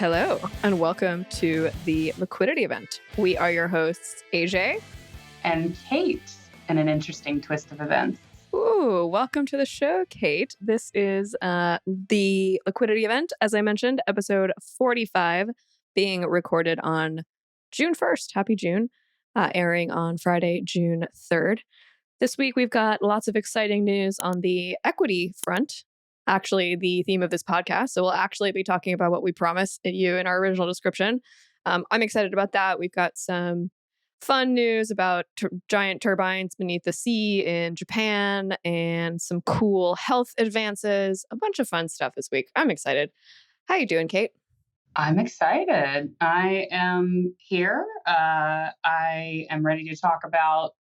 Hello, and welcome to the Liquidity event. We are your hosts, AJ. And Kate, in an interesting twist of events. Ooh, welcome to the show, Kate. This is the Liquidity event, as I mentioned, episode 45, being recorded on June 1st. Happy June, airing on Friday, June 3rd. This week, we've got lots of exciting news on the equity front. Actually, the theme of this podcast. So we'll actually be talking about what we promised you in our original description. I'm excited about that. We've got some fun news about giant turbines beneath the sea in Japan and some cool health advances. A bunch of fun stuff this week. I'm excited. How you doing, Kate? I'm excited. I am here. I am ready to talk about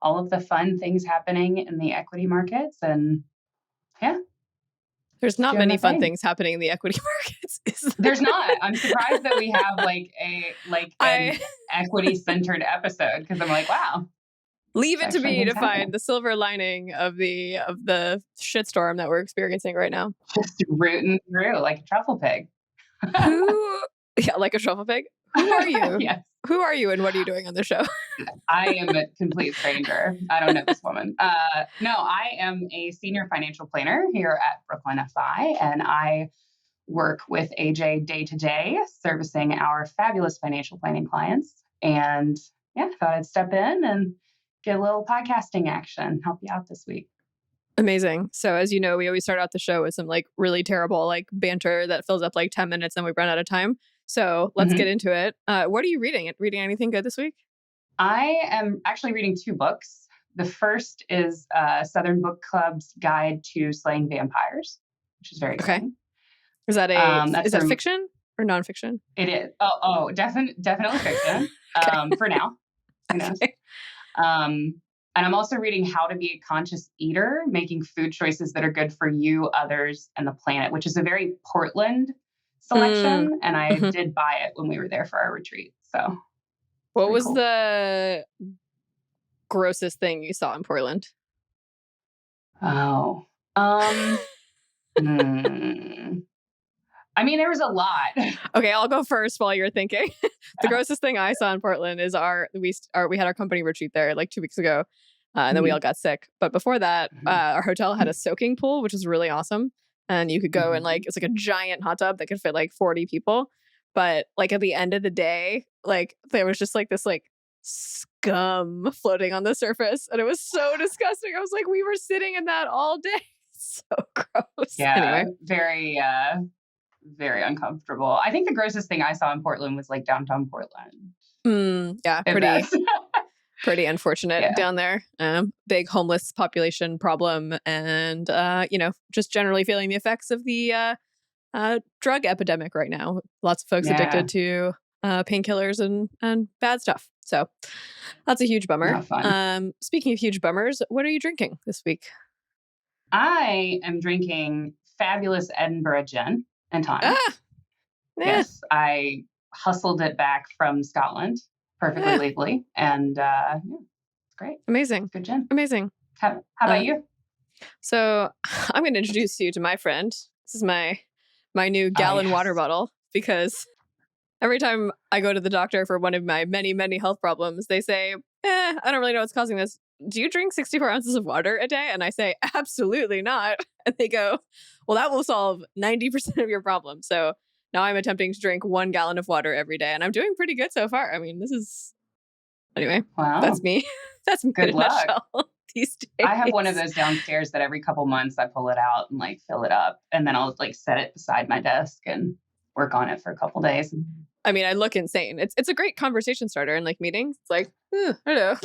all of the fun things happening in the equity markets. And yeah. There's not many fun things happening in the equity markets. There's not. I'm surprised that we have an equity-centered episode, because I'm like, wow. Leave it to me to find the silver lining of the shitstorm that we're experiencing right now. Just rooting through like a truffle pig. Like a truffle pig? Who are you? Yes. Who are you and what are you doing on the show? I am a complete stranger. I don't know this woman. No, I am a senior financial planner here at Brooklyn FI, and I work with AJ day to day, servicing our fabulous financial planning clients. And yeah, I thought I'd step in and get a little podcasting action, help you out this week. Amazing. So as you know, we always start out the show with some really terrible banter that fills up 10 minutes and we run out of time. So let's get into it. What are you reading? Reading anything good this week? I am actually reading two books. The first is Southern Book Club's Guide to Slaying Vampires, which is very exciting. Is that is that fiction or nonfiction? It is. Definitely fiction. For now. Who knows? And I'm also reading How to Be a Conscious Eater, Making Food Choices That Are Good for You, Others, and the Planet, which is a very Portland selection. And I did buy it when we were there for our retreat. So what was the grossest thing you saw in Portland? Oh. I mean, there was a lot. Okay, I'll go first while you're thinking. The grossest thing I saw in Portland is we had our company retreat there 2 weeks ago, and then we all got sick. But before that, our hotel had a soaking pool, which was really awesome. And you could go and it's like a giant hot tub that could fit 40 people. But at the end of the day, there was just this scum floating on the surface. And it was so disgusting. I was like, we were sitting in that all day. So gross. Yeah, anyway. Very, very uncomfortable. I think the grossest thing I saw in Portland was downtown Portland. Yeah, pretty unfortunate down there. Big homeless population problem, and just generally feeling the effects of the drug epidemic right now. Lots of folks addicted to painkillers and bad stuff. So that's a huge bummer. Not fun. Speaking of huge bummers, what are you drinking this week? I am drinking fabulous Edinburgh gin and tonic. Yes, I hustled it back from Scotland perfectly legally, and it's great. Amazing. Good gin. Amazing. How about you? So I'm going to introduce you to my friend. This is my new gallon water bottle, because every time I go to the doctor for one of my many, many health problems, they say, I don't really know what's causing this. Do you drink 64 ounces of water a day? And I say, absolutely not. And they go, well, that will solve 90% of your problem. So now I'm attempting to drink 1 gallon of water every day, and I'm doing pretty good so far. I mean, anyway, wow. That's me. That's me. Good in a luck. nutshell these days. I have one of those downstairs that every couple months I pull it out and fill it up, and then I'll set it beside my desk and work on it for a couple days. I mean, I look insane. It's a great conversation starter in meetings. It's hello.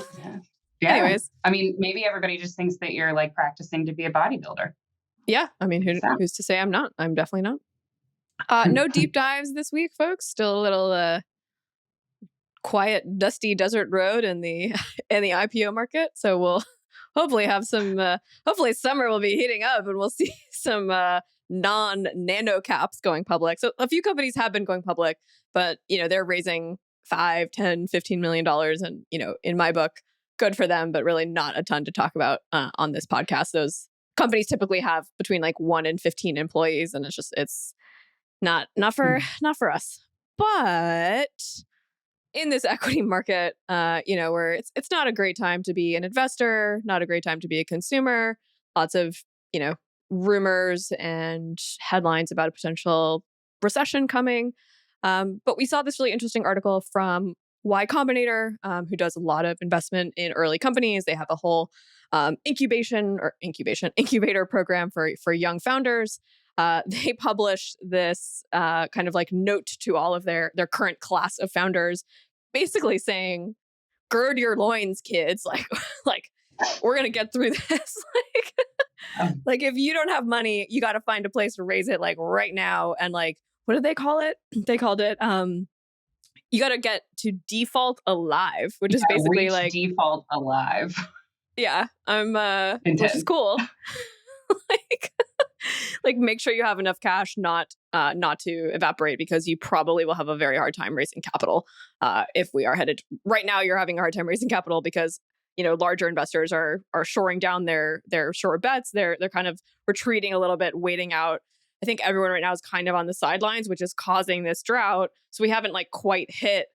Yeah. Anyways, I mean, maybe everybody just thinks that you're practicing to be a bodybuilder. Yeah. I mean, who's to say I'm not? I'm definitely not. No deep dives this week, folks. Still a little quiet, dusty desert road in the IPO market. So we'll hopefully have some. Hopefully, summer will be heating up, and we'll see some non-nano caps going public. So a few companies have been going public, but they're raising $5, $10, $15 million, and in my book, good for them, but really not a ton to talk about on this podcast. Those companies typically have between 1 and 15 employees, and it's not for us. But in this equity market, where it's not a great time to be an investor, not a great time to be a consumer. Lots of rumors and headlines about a potential recession coming. But we saw this really interesting article from Y Combinator, who does a lot of investment in early companies. They have a whole incubator program for young founders. They published this kind of like note to all of their current class of founders, basically saying, "Gird your loins, kids! Like we're gonna get through this. Like if you don't have money, you got to find a place to raise it like right now." And like, what did they call it? They called it you got to get to default alive, which is basically like default alive. Yeah, which is Intense. cool. like make sure you have enough cash not to evaporate, because you probably will have a very hard time raising capital if we are headed right now. You're having a hard time raising capital because larger investors are shoring down their short bets. They're kind of retreating a little bit, waiting out. I think everyone right now is kind of on the sidelines, which is causing this drought. So we haven't like quite hit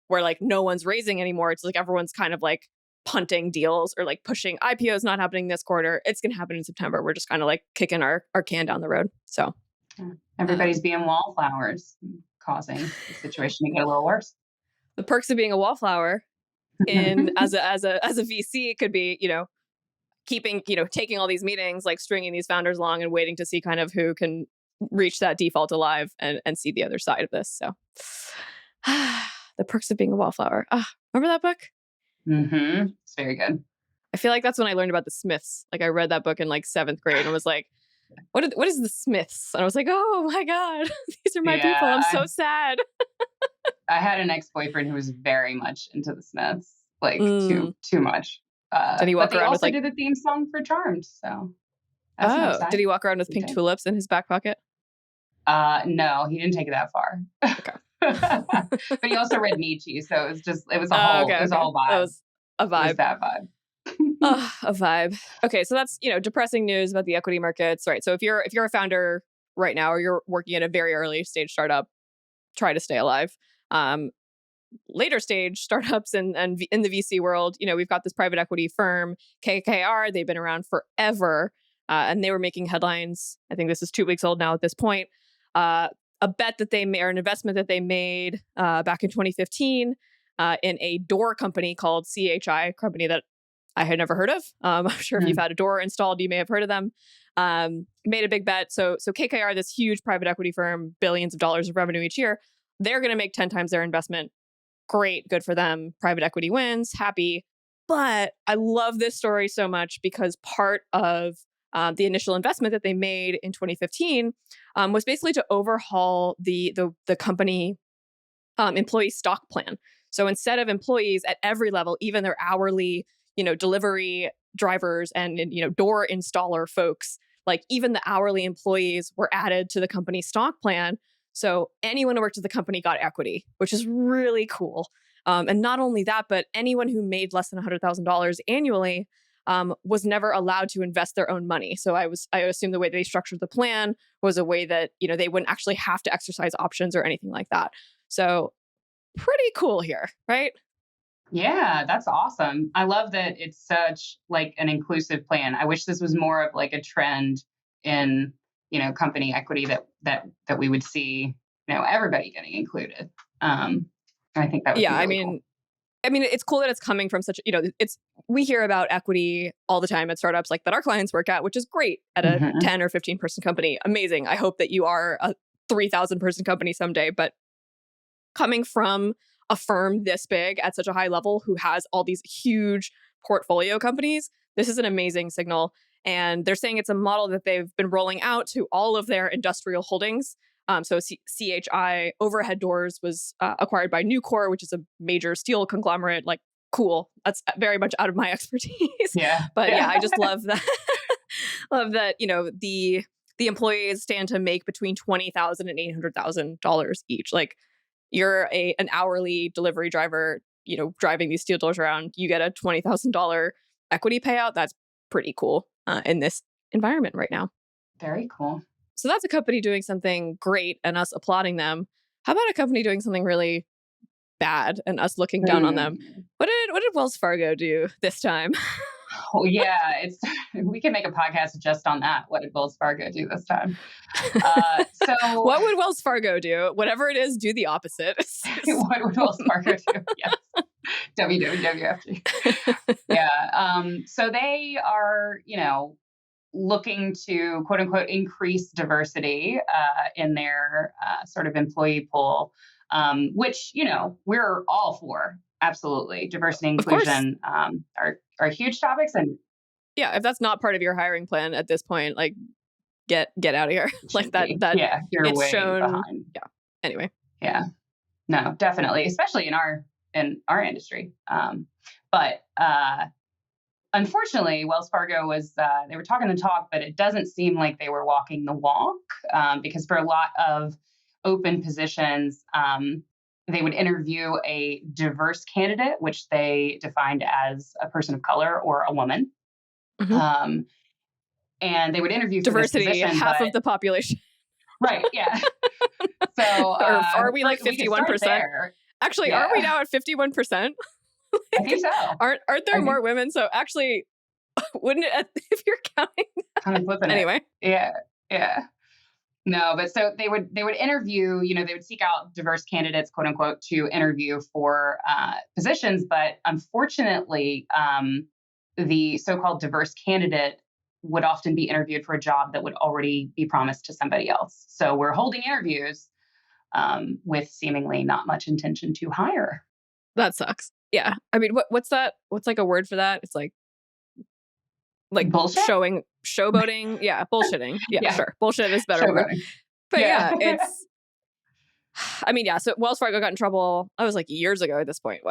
where like no one's raising anymore. It's like everyone's kind of like punting deals or like pushing IPOs not happening this quarter. It's going to happen in September. We're just kind of like kicking our can down the road. So everybody's being wallflowers, causing the situation to get a little worse. The perks of being a wallflower as a VC could be, taking all these meetings, like stringing these founders along and waiting to see kind of who can reach that default alive and see the other side of this. So the perks of being a wallflower. Remember that book? Mm-hmm. It's very good. I feel like that's when I learned about the Smiths. Like I read that book in like 7th grade and was like, what is the Smiths? And I was like, oh my God, these are my people. I'm so sad. I had an ex-boyfriend who was very much into the Smiths, like too much. Did he walk around with like did the theme song for Charmed? So did he walk around with pink tulips in his back pocket? No, he didn't take it that far. Okay. But he also read Nietzsche, so it was a whole vibe. That was a vibe. It was that vibe. A vibe. Okay, so that's depressing news about the equity markets, right? So if you're a founder right now, or you're working at a very early stage startup, try to stay alive. Later stage startups and in the VC world, we've got this private equity firm, Kkr. They've been around forever, and they were making headlines. I think this is 2 weeks old now at this point. A bet that they made, or an investment that they made back in 2015 in a door company called CHI, company that I had never heard of. I'm sure if you've had a door installed, you may have heard of them. Made a big bet. So Kkr, this huge private equity firm, billions of dollars of revenue each year, they're going to make 10 times their investment. Great, good for them. Private equity wins, happy. But I love this story so much because part of the initial investment that they made in 2015 was basically to overhaul the company employee stock plan. So instead of employees at every level, even their hourly, delivery drivers and door installer folks, like even the hourly employees were added to the company stock plan. So anyone who worked at the company got equity, which is really cool. And not only that, but anyone who made less than $100,000 annually was never allowed to invest their own money. So I assume the way they structured the plan was a way that, they wouldn't actually have to exercise options or anything like that. So pretty cool here, right? Yeah, that's awesome. I love that it's such like an inclusive plan. I wish this was more of like a trend in, company equity that we would see, everybody getting included. I think that would be really cool. I mean, it's cool that it's coming from such, we hear about equity all the time at startups like that our clients work at, which is great at a 10 or 15 person company. Amazing. I hope that you are a 3,000 person company someday, but coming from a firm this big at such a high level who has all these huge portfolio companies, this is an amazing signal. And they're saying it's a model that they've been rolling out to all of their industrial holdings. So CHI Overhead Doors was acquired by Nucor, which is a major steel conglomerate. Like, cool. That's very much out of my expertise. Yeah. But yeah, I just love that. Love that, the employees stand to make between $20,000 and $800,000 each. Like, you're an hourly delivery driver, driving these steel doors around, you get a $20,000 equity payout. That's pretty cool in this environment right now. Very cool. So that's a company doing something great and us applauding them. How about a company doing something really bad and us looking down on them? What did Wells Fargo do this time? Oh yeah, we can make a podcast just on that. What did Wells Fargo do this time? So what would Wells Fargo do? Whatever it is, do the opposite. What would Wells Fargo do? Yes. WWFG. Yeah. So they are, looking to quote unquote increase diversity in their sort of employee pool, which, we're all for. Absolutely. Diversity and inclusion are huge topics. And yeah, if that's not part of your hiring plan at this point, like get out of here. Like that yeah, you're it's way shown behind. Yeah. Anyway. Yeah. No, definitely, especially in our industry. But unfortunately, Wells Fargo they were talking the talk, but it doesn't seem like they were walking the walk, because for a lot of open positions, they would interview a diverse candidate, which they defined as a person of color or a woman. Mm-hmm. And they would interview diversity, for this position, half of the population. Right. Yeah. So are we like 51%? Actually, yeah. Are we now at 51%? I think so. Aren't there more women? So actually, wouldn't it, if you're counting that? Kind of flipping anyway. Yeah. No, but so they would interview, they would seek out diverse candidates, quote unquote, to interview for positions. But unfortunately, the so-called diverse candidate would often be interviewed for a job that would already be promised to somebody else. So we're holding interviews with seemingly not much intention to hire. That sucks. Yeah. I mean, what's that? What's like a word for that? It's like bullshit? Showboating. Yeah. Bullshitting. Yeah, sure. Bullshit is better word. But yeah, it's, I mean, yeah. So Wells Fargo got in trouble. I was like years ago at this point,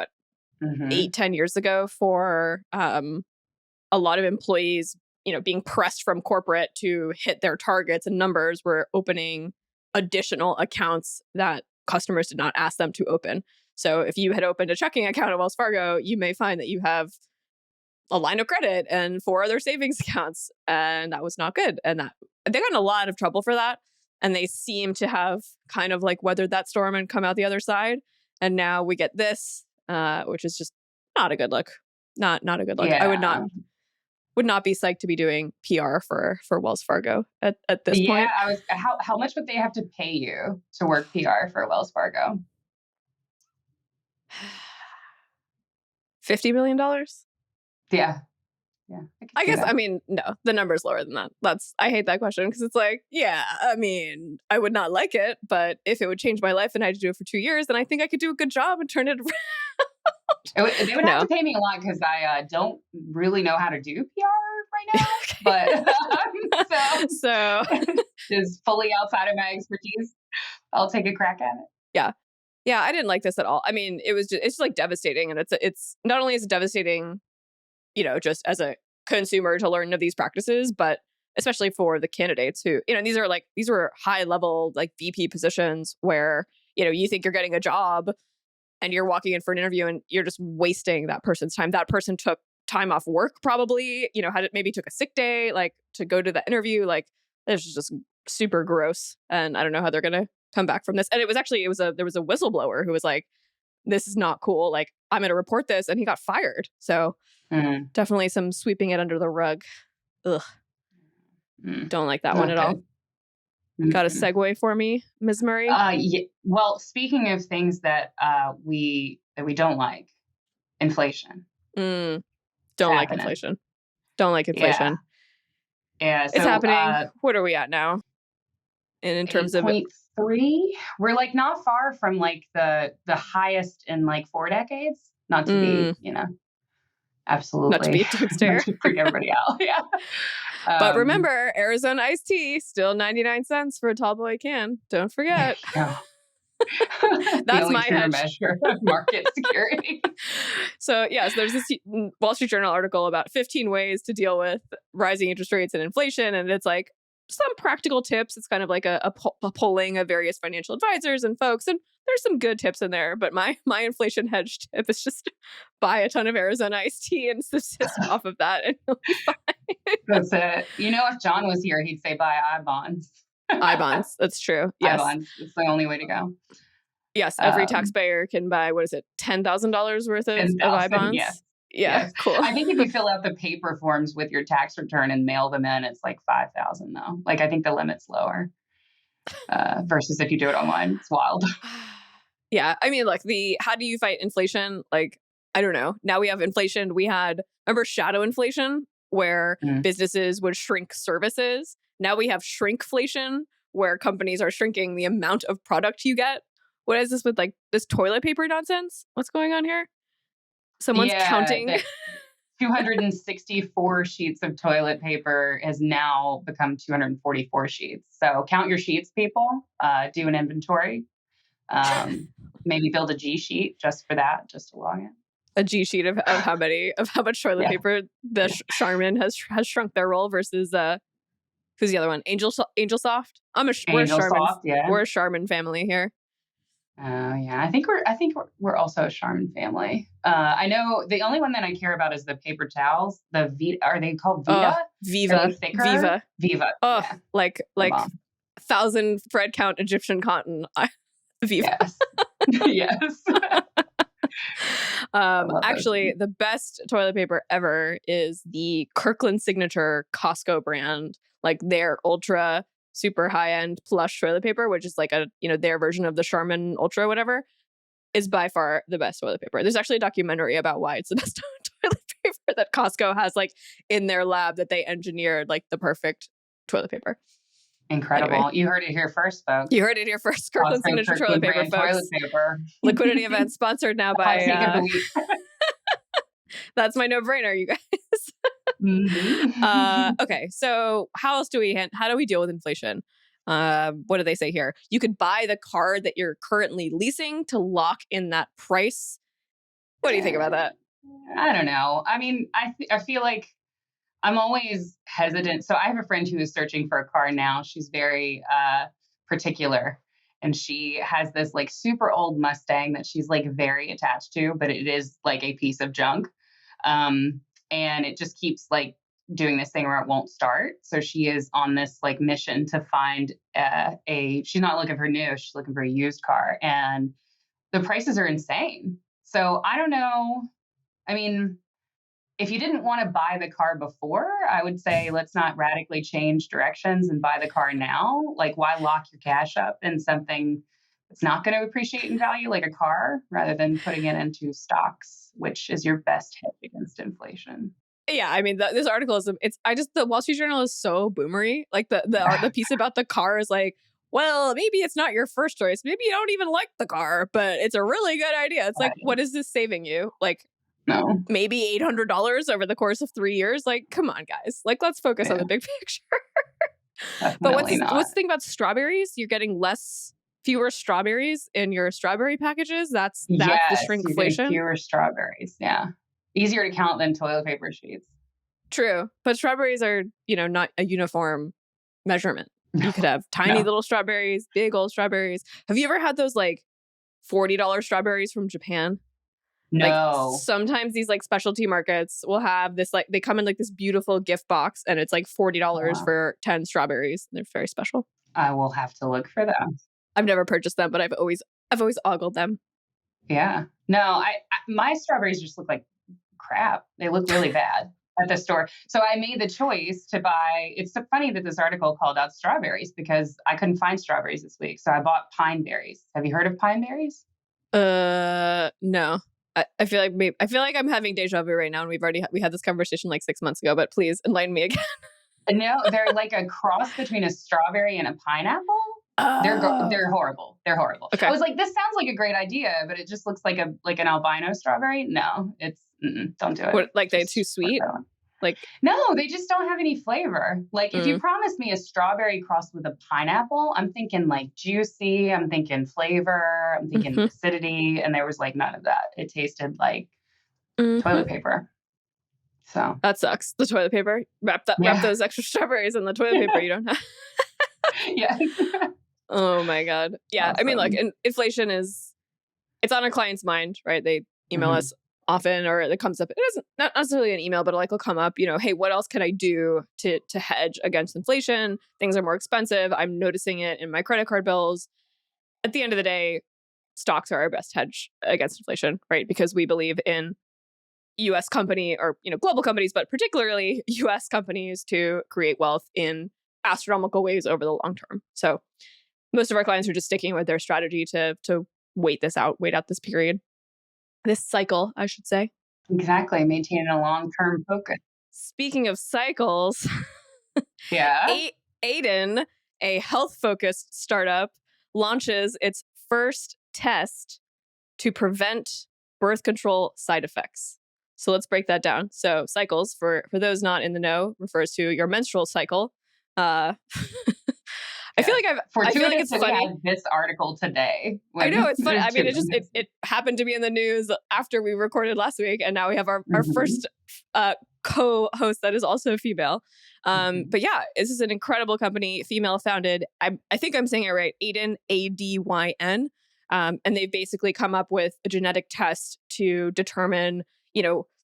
8-10 years ago for a lot of employees, being pressed from corporate to hit their targets and numbers, were opening additional accounts that customers did not ask them to open. So if you had opened a checking account at Wells Fargo, you may find that you have a line of credit and 4 other savings accounts, and that was not good. And that they got in a lot of trouble for that. And they seem to have kind of like weathered that storm and come out the other side. And now we get this, which is just not a good look. Not a good look. Yeah. I would not be psyched to be doing PR for Wells Fargo at this point. Yeah, how much would they have to pay you to work PR for Wells Fargo? $50 million? Yeah. I guess, I mean, no, the number's lower than that. I hate that question because it's like, yeah, I mean, I would not like it, but if it would change my life and I had to do it for 2 years, then I think I could do a good job and turn it around. They would have to pay me a lot because I don't really know how to do PR right now, but so is fully outside of my expertise. I'll take a crack at it. Yeah, I didn't like this at all. I mean, it's just like devastating, and it's not only is it devastating, just as a consumer to learn of these practices, but especially for the candidates who, these were high level like VP positions where, you think you're getting a job and you're walking in for an interview and you're just wasting that person's time. That person took time off work, probably, maybe took a sick day, like to go to the interview. Like it's just super gross. And I don't know how they're going to come back from this. And there was a whistleblower who was like, this is not cool. Like, I'm going to report this. And he got fired. So definitely some sweeping it under the rug. Ugh. Don't like that one at all. Got a segue for me, Ms. Murray? Yeah. Well, speaking of things that we don't like, inflation. Don't like inflation. Don't like inflation. Yeah. So, it's happening. What are we at now? In terms of 8.3, we're like not far from like the highest in like 4 decades. Not to be, absolutely. Not to be a doomsdayer. Not to freak everybody out. Yeah. But remember, Arizona iced tea, still 99 cents for a tall boy can. Don't forget. That's my hedge. Measure of market security. So there's this Wall Street Journal article about 15 ways to deal with rising interest rates and inflation. And it's like some practical tips. It's kind of like a polling of various financial advisors and folks. And there's some good tips in there. But my inflation hedge tip is just buy a ton of Arizona iced tea and subsist off of that. And you'll be fine. That's it. If John was here, he'd say buy I bonds. I bonds. That's true. I Yes. bonds. It's the only way to go. Yes. Every taxpayer can buy, what is it, $10,000 worth of I 10,000, bonds? yes. Yeah. Yes. Cool. I think if you fill out the paper forms with your tax return and mail them in, it's like 5,000 though. Like I think the limit's lower versus if you do it online. It's wild. Yeah. I mean, look, how do you fight inflation? Like, I don't know. Now we have inflation. Remember shadow inflation where businesses would shrink services. Now we have shrinkflation where companies are shrinking the amount of product you get. What is this with like this toilet paper nonsense? What's going on here? Someone's counting. 264 sheets of toilet paper has now become 244 sheets. So count your sheets, people. Do an inventory. Maybe build a G sheet just for that, just to log in. A G sheet of how much toilet paper the Charmin has shrunk their roll versus who's the other one? Angel Soft. We're a Charmin family here. Oh yeah, I think we're also a Charmin family. I know the only one that I care about is the paper towels. The are they called Vita? Viva. Oh, yeah. like 1,000 thread count Egyptian cotton. Viva. Yes. Actually, the best toilet paper ever is the Kirkland Signature Costco brand, like their ultra super high end plush toilet paper, which is like their version of the Charmin Ultra, whatever, is by far the best toilet paper. There's actually a documentary about why it's the best toilet paper that Costco has like in their lab that they engineered like the perfect toilet paper. Incredible. Anyway. You heard it here first, folks. You heard it here first. Kirkland Signature toilet paper, folks. Toilet paper. Liquidity event sponsored now by... That's my no-brainer, you guys. Okay, so how do we deal with inflation? What do they say here? You could buy the car that you're currently leasing to lock in that price. What do you think about that? I don't know. I mean, I feel like I'm always hesitant. So I have a friend who is searching for a car now. She's very particular. And she has this like super old Mustang that she's like very attached to, but it is like a piece of junk. And it just keeps like doing this thing where it won't start. So she is on this like mission to find she's not looking for new, she's looking for a used car. And the prices are insane. So I don't know. I mean, if you didn't want to buy the car before, I would say let's not radically change directions and buy the car now. Like, why lock your cash up in something that's not going to appreciate in value, like a car, rather than putting it into stocks, which is your best hedge against inflation. Yeah, I mean, this article is the Wall Street Journal is so boomery. Like the piece about the car is like, well, maybe it's not your first choice. Maybe you don't even like the car, but it's a really good idea. It's like, what is this saving you? Like, no, maybe $800 over the course of 3 years. Like, come on, guys. Like, let's focus on the big picture. But what's the thing about strawberries? You're getting fewer strawberries in your strawberry packages. That's the shrinkflation. Fewer strawberries, yeah. Easier to count than toilet paper sheets. True, but strawberries are not a uniform measurement. You could have tiny little strawberries, big old strawberries. Have you ever had those like $40 strawberries from Japan? No. Like, sometimes these like specialty markets will have this like they come in like this beautiful gift box and it's like $40 for 10 strawberries. They're very special. I will have to look for them. I've never purchased them, but I've always ogled them. Yeah. No, my strawberries just look like crap. They look really bad at the store. So I made the choice to buy. It's so funny that this article called out strawberries because I couldn't find strawberries this week. So I bought pine berries. Have you heard of pine berries? No. I feel like I'm having deja vu right now, and we had this conversation like 6 months ago. But please enlighten me again. No, they're like a cross between a strawberry and a pineapple. Oh. They're horrible. They're horrible. Okay. I was like, this sounds like a great idea, but it just looks like an albino strawberry. No, it's don't do it. What, like they're too sweet? Like no, they just don't have any flavor. Like if you promised me a strawberry crossed with a pineapple, I'm thinking like juicy, I'm thinking flavor, I'm thinking acidity, and there was like none of that. It tasted like toilet paper. So that sucks. The toilet paper. Wrap those extra strawberries in the toilet paper you don't have. Yeah. Oh my God. Yeah. Awesome. I mean, look, inflation it's on our client's mind, right? They email us often, or it comes up, it isn't not necessarily an email, but like it'll come up, hey, what else can I do to hedge against inflation? Things are more expensive. I'm noticing it in my credit card bills. At the end of the day, stocks are our best hedge against inflation, right? Because we believe in US company or, global companies, but particularly US companies to create wealth in astronomical ways over the long term. So most of our clients are just sticking with their strategy to wait out this period, this cycle, I should say. Exactly. Maintaining a long-term focus. Speaking of cycles, Yeah. Adin, a health-focused startup, launches its first test to prevent birth control side effects. So let's break that down. So cycles, for those not in the know, refers to your menstrual cycle. I feel like it's funny. We had this article today. I know it's funny. I mean, it happened to be in the news after we recorded last week, and now we have our first co-host that is also female. But yeah, this is an incredible company, female founded. I think I'm saying it right. Adin, Adyn. And they've basically come up with a genetic test to determine,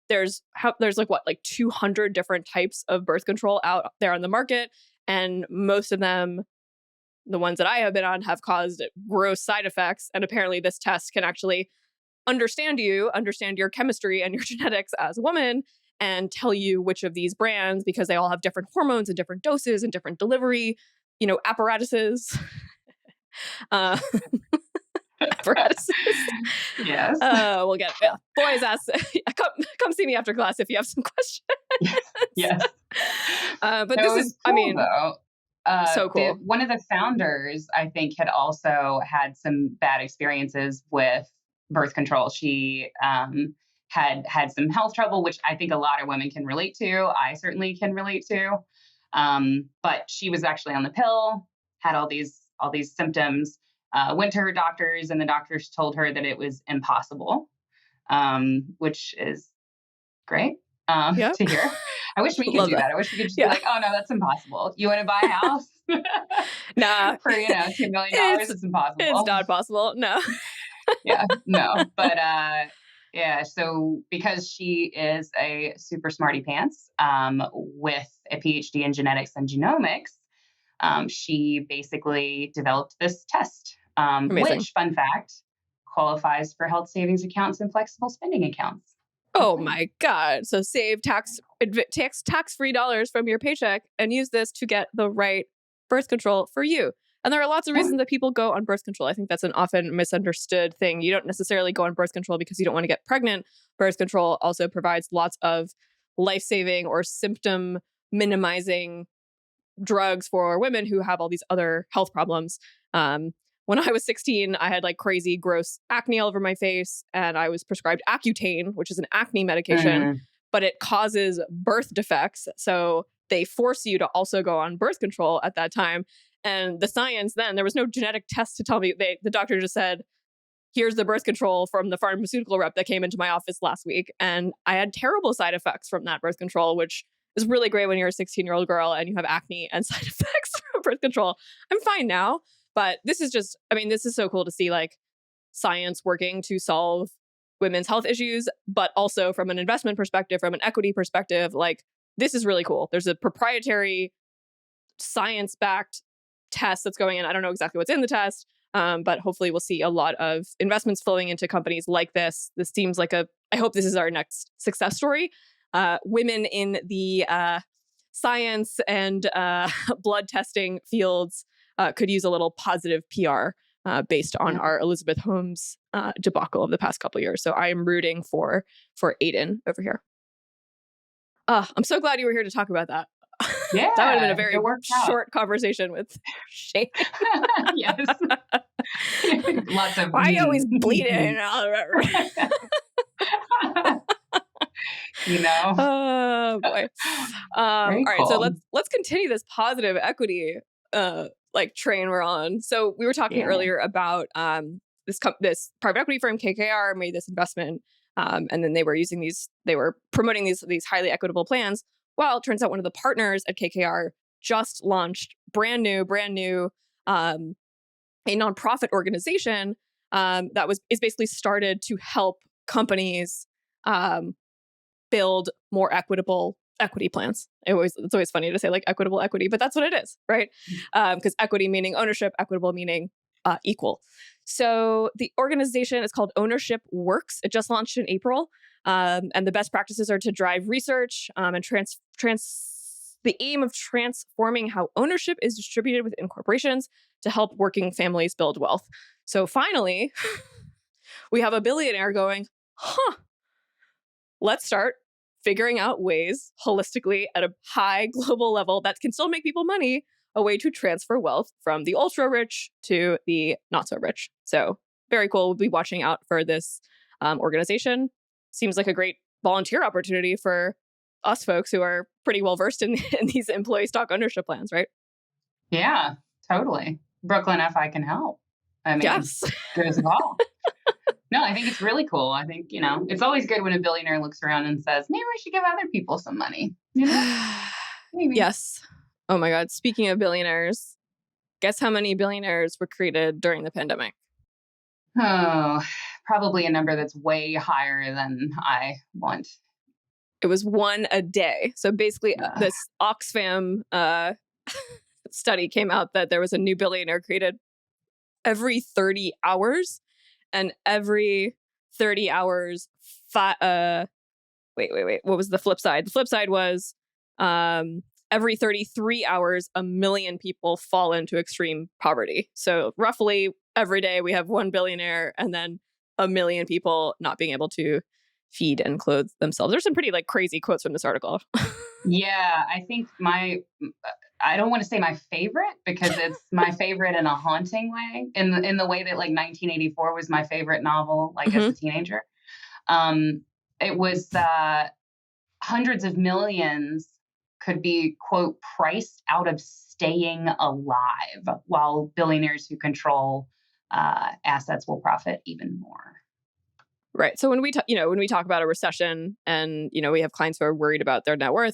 there's like 200 different types of birth control out there on the market. And most of them, the ones that I have been on, have caused gross side effects. And apparently this test can actually understand your chemistry and your genetics as a woman and tell you which of these brands, because they all have different hormones and different doses and different delivery, apparatuses. Apparatuses. Yes. We'll get boys ask. Come see me after class if you have some questions. Yes. But this is cool, though. So cool. One of the founders, I think, had also had some bad experiences with birth control. She had some health trouble, which I think a lot of women can relate to. I certainly can relate to. But she was actually on the pill, had all these symptoms. Went to her doctors, and the doctors told her that it was impossible, which is great to hear. I wish we could do that. I wish we could just be like, oh no, that's impossible. You want to buy a house? Nah. For, $2 million, it's impossible. It's not possible. No. Yeah, no. But so because she is a super smarty pants with a PhD in genetics and genomics, she basically developed this test, which, fun fact, qualifies for health savings accounts and flexible spending accounts. Oh my God. So save tax-free dollars from your paycheck and use this to get the right birth control for you. And there are lots of reasons that people go on birth control. I think that's an often misunderstood thing. You don't necessarily go on birth control because you don't want to get pregnant. Birth control also provides lots of life-saving or symptom minimizing drugs for women who have all these other health problems. When I was 16, I had like crazy gross acne all over my face, and I was prescribed Accutane, which is an acne medication, but it causes birth defects. So they force you to also go on birth control at that time. And the science then, there was no genetic test to tell me. The doctor just said, here's the birth control from the pharmaceutical rep that came into my office last week. And I had terrible side effects from that birth control, which is really great when you're a 16-year-old girl and you have acne and side effects from birth control. I'm fine now. But this is so cool to see like science working to solve women's health issues, but also from an investment perspective, from an equity perspective, like this is really cool. There's a proprietary science-backed test that's going in. I don't know exactly what's in the test, but hopefully we'll see a lot of investments flowing into companies like this. This seems like I hope this is our next success story. Women in the science and blood testing fields could use a little positive PR based on our Elizabeth Holmes debacle of the past couple of years. So I am rooting for Adin over here. I'm so glad you were here to talk about that. Yeah, that would have been a very short conversation with Shane. Yes. Lots of... Why are you always bleeding? Oh boy. All right, so let's continue this positive equity train we're on. So we were talking earlier about this private equity firm KKR made this investment, and then they were promoting these highly equitable plans. Well, it turns out one of the partners at KKR just launched brand new a nonprofit organization is basically started to help companies build more equitable equity plans. It's always funny to say like equitable equity, but that's what it is, right? Because equity meaning ownership, equitable meaning equal. So the organization is called Ownership Works. It just launched in April. And the best practices are to drive research and the aim of transforming how ownership is distributed within corporations to help working families build wealth. So finally, we have a billionaire going, let's start figuring out ways holistically at a high global level that can still make people money, a way to transfer wealth from the ultra rich to the not so rich. So very cool. We'll be watching out for this organization. Seems like a great volunteer opportunity for us folks who are pretty well versed in these employee stock ownership plans, right? Yeah, totally. Brooklyn FI can help. I mean, yes. Give us a call. No, I think it's really cool. I think, it's always good when a billionaire looks around and says, maybe we should give other people some money. Maybe. Yes. Oh my God. Speaking of billionaires, guess how many billionaires were created during the pandemic? Oh, probably a number that's way higher than I want. It was one a day. So basically, this Oxfam study came out that there was a new billionaire created every 30 hours. And every 30 hours, wait. What was the flip side? The flip side was every 33 hours, 1 million people fall into extreme poverty. So roughly every day we have one billionaire and then 1 million people not being able to feed and clothe themselves. There's some pretty crazy quotes from this article. Yeah, I think I don't want to say my favorite because it's my favorite in a haunting way, in the way that 1984 was my favorite novel, as a teenager. It was hundreds of millions could be, quote, priced out of staying alive, while billionaires who control assets will profit even more. Right. So when we talk about a recession and, we have clients who are worried about their net worth,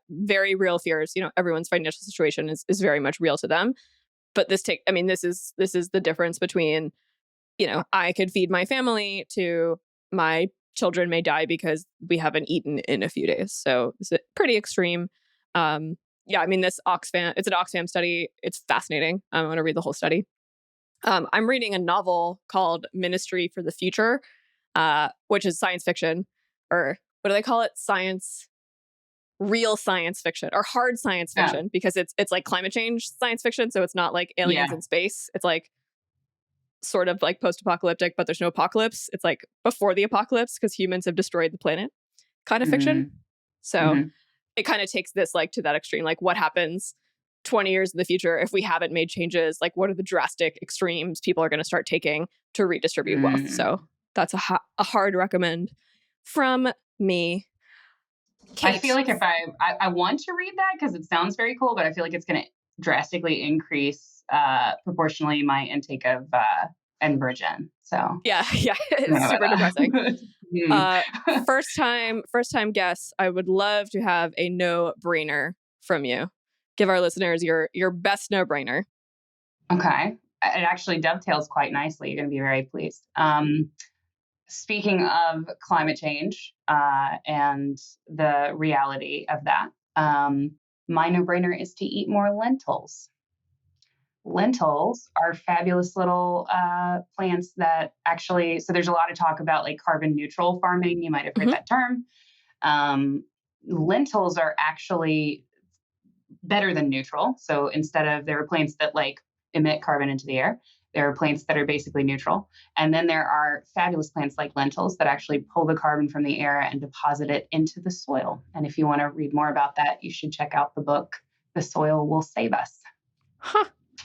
very real fears, everyone's financial situation is very much real to them. But this is the difference between, I could feed my family to my children may die because we haven't eaten in a few days. So it's pretty extreme. This Oxfam, it's an Oxfam study. It's fascinating. I want to read the whole study. I'm reading a novel called Ministry for the Future, which is science fiction, or what do they call it? Real science fiction or hard science fiction, because it's like climate change science fiction. So it's not like aliens in space. It's sort of like post-apocalyptic, but there's no apocalypse. It's before the apocalypse because humans have destroyed the planet kind of fiction. So it kind of takes this to that extreme. What happens 20 years in the future if we haven't made changes? What are the drastic extremes people are going to start taking to redistribute wealth? So that's a hard recommend from me. Kate. I feel like if I want to read that because it sounds very cool, but I feel like it's going to drastically increase proportionally my intake of Enbridgen. So yeah, it's super depressing. First time guest. I would love to have a no-brainer from you. Give our listeners your best no-brainer. Okay, it actually dovetails quite nicely. You're going to be very pleased. Speaking of climate change and the reality of that, my no-brainer is to eat more lentils. Lentils are fabulous little plants that actually, so there's a lot of talk about carbon neutral farming. You might have heard that term. Lentils are actually better than neutral. So there are plants that emit carbon into the air. There are plants that are basically neutral. And then there are fabulous plants like lentils that actually pull the carbon from the air and deposit it into the soil. And if you want to read more about that, you should check out the book, The Soil Will Save Us.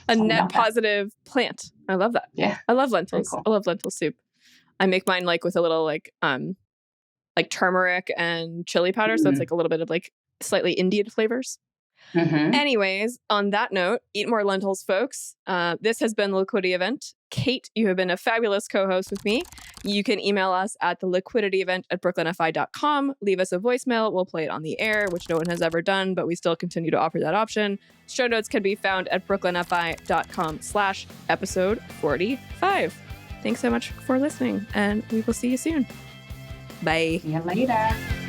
A net positive plant. I love that. Yeah. I love lentils. Cool. I love lentil soup. I make mine with a little turmeric and chili powder. So it's a little bit of slightly Indian flavors. Anyways, on that note, eat more lentils, folks. This has been the Liquidity Event. Kate, you have been a fabulous co-host with me. You can email us at theliquidityevent@brooklynfi.com. Leave us a voicemail. We'll play it on the air, which no one has ever done, but we still continue to offer that option. Show notes can be found at brooklynfi.com/episode 45. Thanks so much for listening, and we will see you soon. Bye. See you later.